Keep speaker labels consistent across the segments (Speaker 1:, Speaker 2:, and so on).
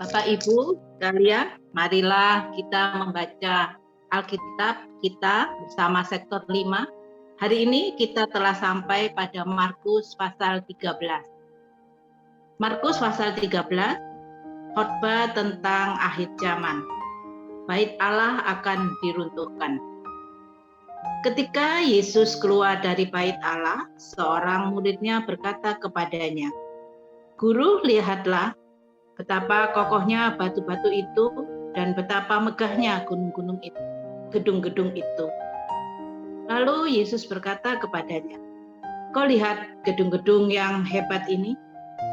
Speaker 1: Bapak Ibu sekalian, marilah kita membaca Alkitab kita bersama sektor 5. Hari ini kita telah sampai pada Markus pasal 13. Markus pasal 13, khotbah tentang akhir zaman. Bait Allah akan diruntuhkan. Ketika Yesus keluar dari bait Allah, seorang muridnya berkata kepadanya, "Guru, lihatlah betapa kokohnya batu-batu itu dan betapa megahnya gunung-gunung itu, gedung-gedung itu." Lalu Yesus berkata kepadanya, "Kau lihat gedung-gedung yang hebat ini?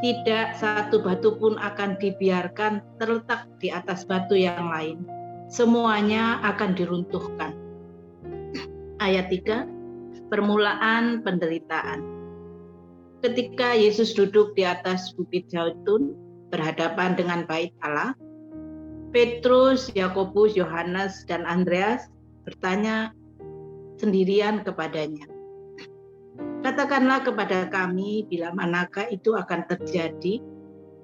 Speaker 1: Tidak satu batu pun akan dibiarkan terletak di atas batu yang lain. Semuanya akan diruntuhkan." Ayat 3, permulaan penderitaan. Ketika Yesus duduk di atas bukit Zaitun berhadapan dengan bait Allah, Petrus, Yakobus, Yohanes, dan Andreas bertanya sendirian kepadanya, "Katakanlah kepada kami bila manakah itu akan terjadi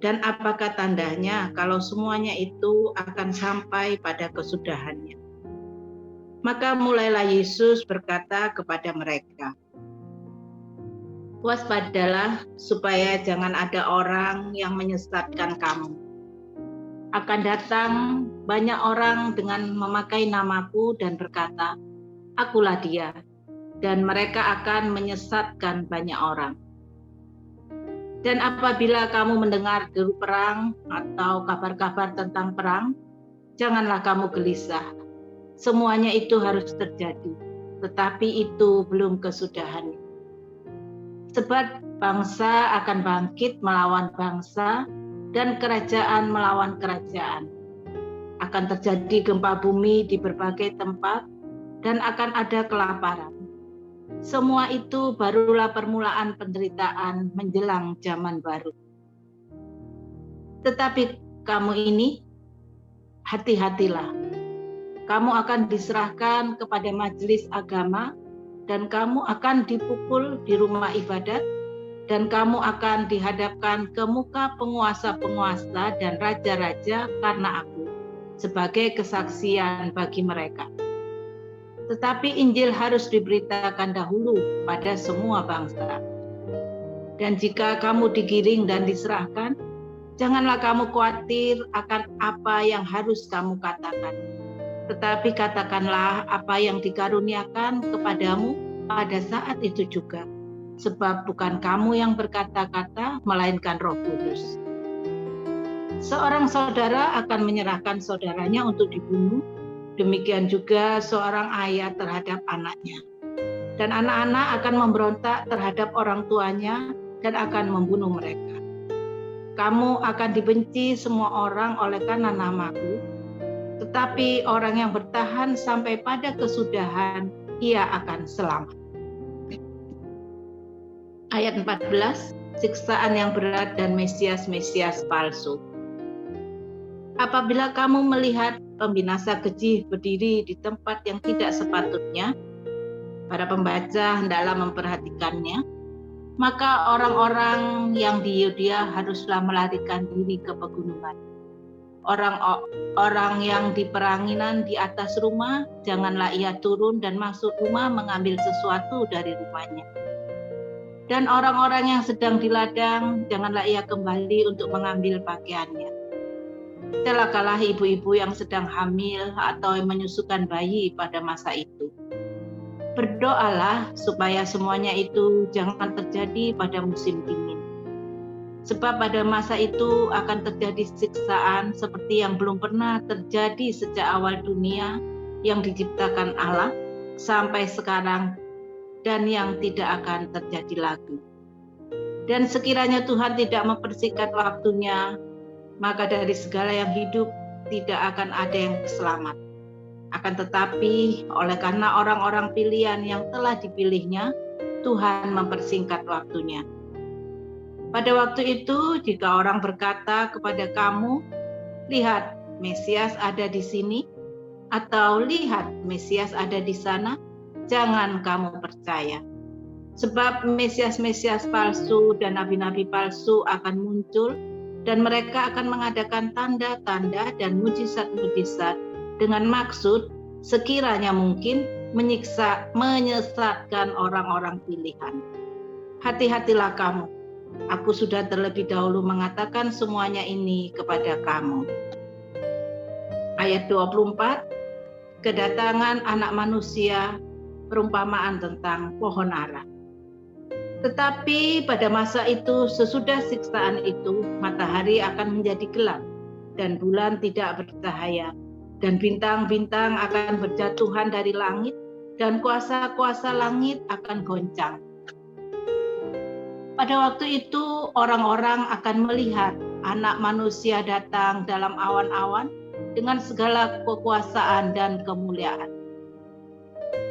Speaker 1: dan apakah tandanya kalau semuanya itu akan sampai pada kesudahannya?" Maka mulailah Yesus berkata kepada mereka, "Waspadalah supaya jangan ada orang yang menyesatkan kamu. Akan datang banyak orang dengan memakai namaku dan berkata, 'Akulah dia,' dan mereka akan menyesatkan banyak orang. Dan apabila kamu mendengar deru perang atau kabar-kabar tentang perang, janganlah kamu gelisah. Semuanya itu harus terjadi, tetapi itu belum kesudahannya. Sebab bangsa akan bangkit melawan bangsa dan kerajaan melawan kerajaan. Akan terjadi gempa bumi di berbagai tempat dan akan ada kelaparan. Semua itu barulah permulaan penderitaan menjelang zaman baru. Tetapi kamu ini, hati-hatilah. Kamu akan diserahkan kepada majelis agama dan kamu akan dipukul di rumah ibadat dan kamu akan dihadapkan ke muka penguasa-penguasa dan raja-raja karena aku sebagai kesaksian bagi mereka. Tetapi Injil harus diberitakan dahulu pada semua bangsa. Dan jika kamu digiring dan diserahkan, janganlah kamu khawatir akan apa yang harus kamu katakan. Tetapi katakanlah apa yang dikaruniakan kepadamu pada saat itu juga. Sebab bukan kamu yang berkata-kata, melainkan Roh Kudus. Seorang saudara akan menyerahkan saudaranya untuk dibunuh. Demikian juga seorang ayah terhadap anaknya. Dan anak-anak akan memberontak terhadap orang tuanya dan akan membunuh mereka. Kamu akan dibenci semua orang oleh karena namaku, tetapi orang yang bertahan sampai pada kesudahan, ia akan selamat. Ayat 14, siksaan yang berat dan Mesias-Mesias palsu. Apabila kamu melihat pembinasa keji berdiri di tempat yang tidak sepatutnya, para pembaca hendaklah memperhatikannya, maka orang-orang yang di Yudea haruslah melarikan diri ke pegunungan. Orang yang di peranginan di atas rumah, janganlah ia turun dan masuk rumah mengambil sesuatu dari rumahnya. Dan orang-orang yang sedang di ladang, janganlah ia kembali untuk mengambil pakaiannya. Celakalah ibu-ibu yang sedang hamil atau menyusukan bayi pada masa itu. Berdoalah supaya semuanya itu jangan terjadi pada musim dingin. Sebab pada masa itu akan terjadi siksaan seperti yang belum pernah terjadi sejak awal dunia yang diciptakan Allah sampai sekarang, dan yang tidak akan terjadi lagi. Dan sekiranya Tuhan tidak mempersingkat waktunya, maka dari segala yang hidup tidak akan ada yang selamat. Akan tetapi oleh karena orang-orang pilihan yang telah dipilihnya, Tuhan mempersingkat waktunya. Pada waktu itu, jika orang berkata kepada kamu, "Lihat, Mesias ada di sini," atau "Lihat, Mesias ada di sana," jangan kamu percaya. Sebab Mesias-Mesias palsu dan nabi-nabi palsu akan muncul, dan mereka akan mengadakan tanda-tanda dan mujizat-mujizat dengan maksud sekiranya mungkin menyesatkan orang-orang pilihan. Hati-hatilah kamu. Aku sudah terlebih dahulu mengatakan semuanya ini kepada kamu. Ayat 24, kedatangan anak manusia, perumpamaan tentang pohon ara. Tetapi pada masa itu, sesudah siksaan itu, matahari akan menjadi gelap, dan bulan tidak bercahaya, dan bintang-bintang akan berjatuhan dari langit, dan kuasa-kuasa langit akan goncang. Pada waktu itu, orang-orang akan melihat anak manusia datang dalam awan-awan dengan segala kekuasaan dan kemuliaan.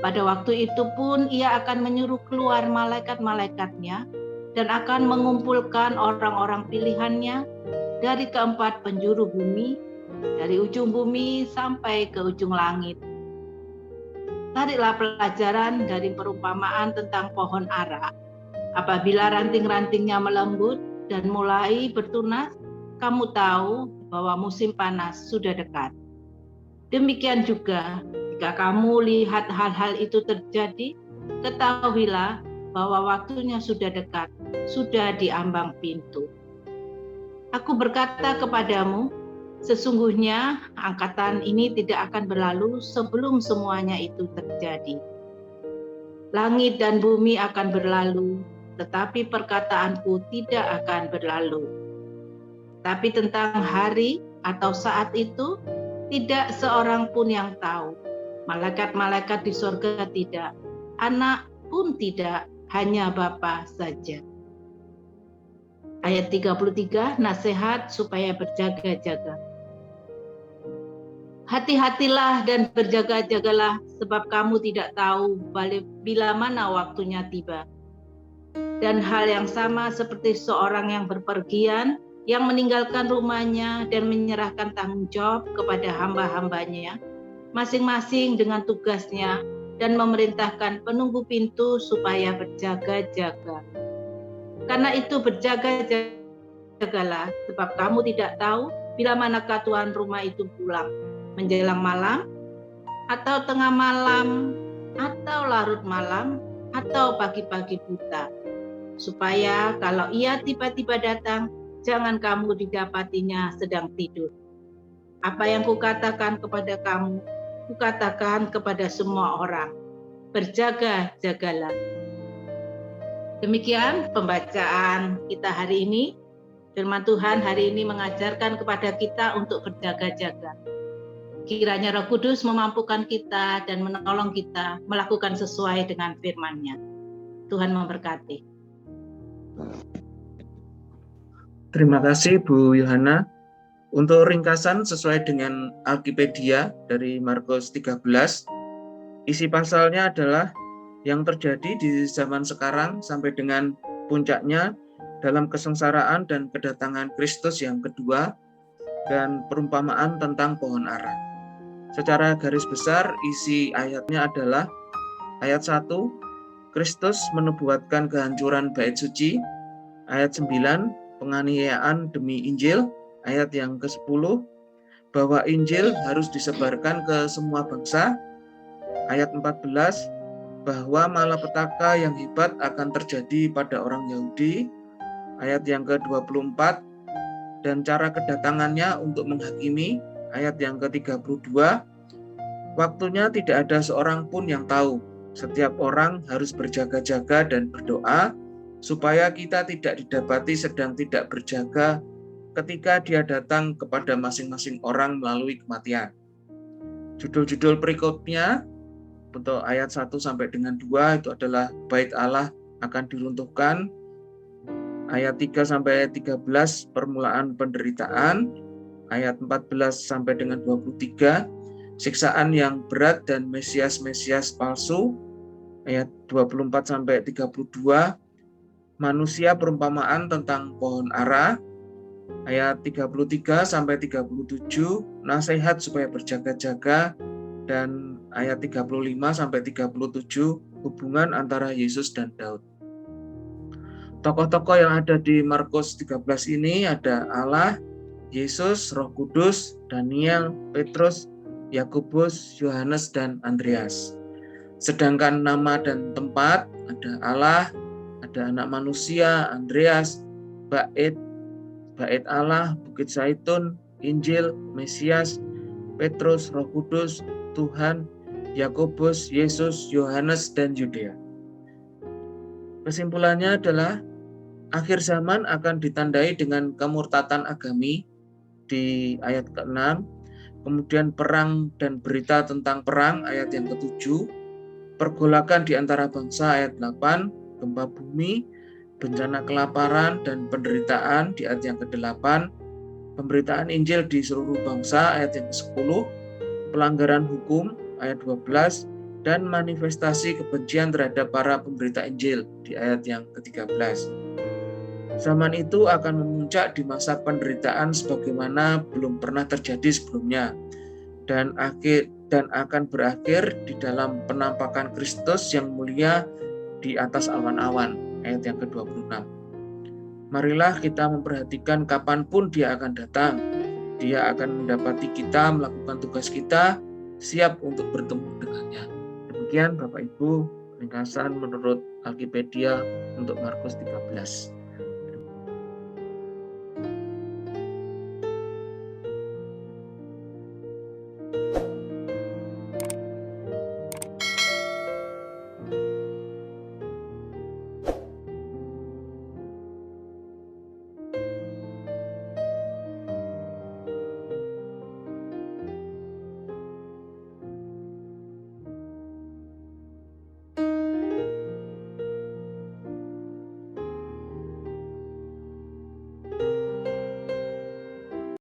Speaker 1: Pada waktu itu pun ia akan menyuruh keluar malaikat-malaikatnya dan akan mengumpulkan orang-orang pilihannya dari keempat penjuru bumi, dari ujung bumi sampai ke ujung langit. Tariklah pelajaran dari perumpamaan tentang pohon ara. Apabila ranting-rantingnya melembut dan mulai bertunas, kamu tahu bahwa musim panas sudah dekat. Demikian juga, jika kamu lihat hal-hal itu terjadi, ketahuilah bahwa waktunya sudah dekat, sudah di ambang pintu. Aku berkata kepadamu, sesungguhnya angkatan ini tidak akan berlalu sebelum semuanya itu terjadi. Langit dan bumi akan berlalu, tetapi perkataanku tidak akan berlalu. Tapi tentang hari atau saat itu, tidak seorang pun yang tahu. Malaikat-malaikat di sorga tidak, anak pun tidak, hanya Bapa saja. Ayat 33, nasihat supaya berjaga-jaga. Hati-hatilah dan berjaga-jagalah, sebab kamu tidak tahu bila mana waktunya tiba. Dan hal yang sama seperti seorang yang berpergian, yang meninggalkan rumahnya dan menyerahkan tanggung jawab kepada hamba-hambanya, masing-masing dengan tugasnya, dan memerintahkan penunggu pintu supaya berjaga-jaga. Karena itu berjaga-jagalah, sebab kamu tidak tahu bila manakah tuan rumah itu pulang, menjelang malam, atau tengah malam, atau larut malam, atau pagi-pagi buta. Supaya kalau ia tiba-tiba datang, jangan kamu didapatinya sedang tidur. Apa yang kukatakan kepada kamu, kukatakan kepada semua orang, berjaga-jagalah. Demikian pembacaan kita hari ini. Firman Tuhan hari ini mengajarkan kepada kita untuk berjaga-jaga. Kiranya Roh Kudus memampukan kita dan menolong kita melakukan sesuai dengan firman-Nya. Tuhan memberkati.
Speaker 2: Terima kasih Bu Yohana. Untuk ringkasan sesuai dengan Alkipedia dari Markus 13, isi pasalnya adalah yang terjadi di zaman sekarang sampai dengan puncaknya dalam kesengsaraan dan kedatangan Kristus yang kedua, dan perumpamaan tentang pohon ara. Secara garis besar isi ayatnya adalah ayat 1, Kristus menubuatkan kehancuran bait suci. Ayat 9, penganiayaan demi Injil. Ayat yang ke-10, bahwa Injil harus disebarkan ke semua bangsa. Ayat 14, bahwa malapetaka yang hebat akan terjadi pada orang Yahudi. Ayat yang ke-24, dan cara kedatangannya untuk menghakimi. Ayat yang ke-32, waktunya tidak ada seorang pun yang tahu. Setiap orang harus berjaga-jaga dan berdoa, supaya kita tidak didapati sedang tidak berjaga ketika dia datang kepada masing-masing orang melalui kematian. Judul-judul berikutnya untuk ayat 1 sampai dengan 2 itu adalah bait Allah akan diruntuhkan. Ayat 3 sampai 13 permulaan penderitaan. Ayat 14 sampai dengan 23 siksaan yang berat dan Mesias-Mesias palsu. Ayat 24 sampai 32 manusia perumpamaan tentang pohon ara. Ayat 33 sampai 37 nasihat supaya berjaga-jaga, dan ayat 35 sampai 37 hubungan antara Yesus dan Daud. Tokoh-tokoh yang ada di Markus 13 ini ada Allah, Yesus, Roh Kudus, Daniel, Petrus, Yakobus, Yohanes, dan Andreas. Sedangkan nama dan tempat ada Allah, ada anak manusia, Andreas, Bait Allah, Bukit Zaitun, Injil, Mesias, Petrus, Roh Kudus, Tuhan, Yakobus, Yesus, Yohanes, dan Yudea. Kesimpulannya adalah akhir zaman akan ditandai dengan kemurtatan agami di ayat ke-6, kemudian perang dan berita tentang perang ayat yang ke-7, pergolakan di antara bangsa ayat 8, gempa bumi, bencana kelaparan dan penderitaan di ayat yang ke-8, pemberitaan Injil di seluruh bangsa ayat yang ke-10, pelanggaran hukum ayat 12, dan manifestasi kebencian terhadap para pemberita Injil di ayat yang ke-13. Zaman itu akan memuncak di masa penderitaan sebagaimana belum pernah terjadi sebelumnya, dan akan berakhir di dalam penampakan Kristus yang mulia di atas awan-awan ayat yang ke-26. Marilah kita memperhatikan kapanpun dia akan datang. Dia akan mendapati kita melakukan tugas kita, siap untuk bertemu dengannya. Demikian Bapak Ibu, ringkasan menurut Alkipedia untuk Markus 13.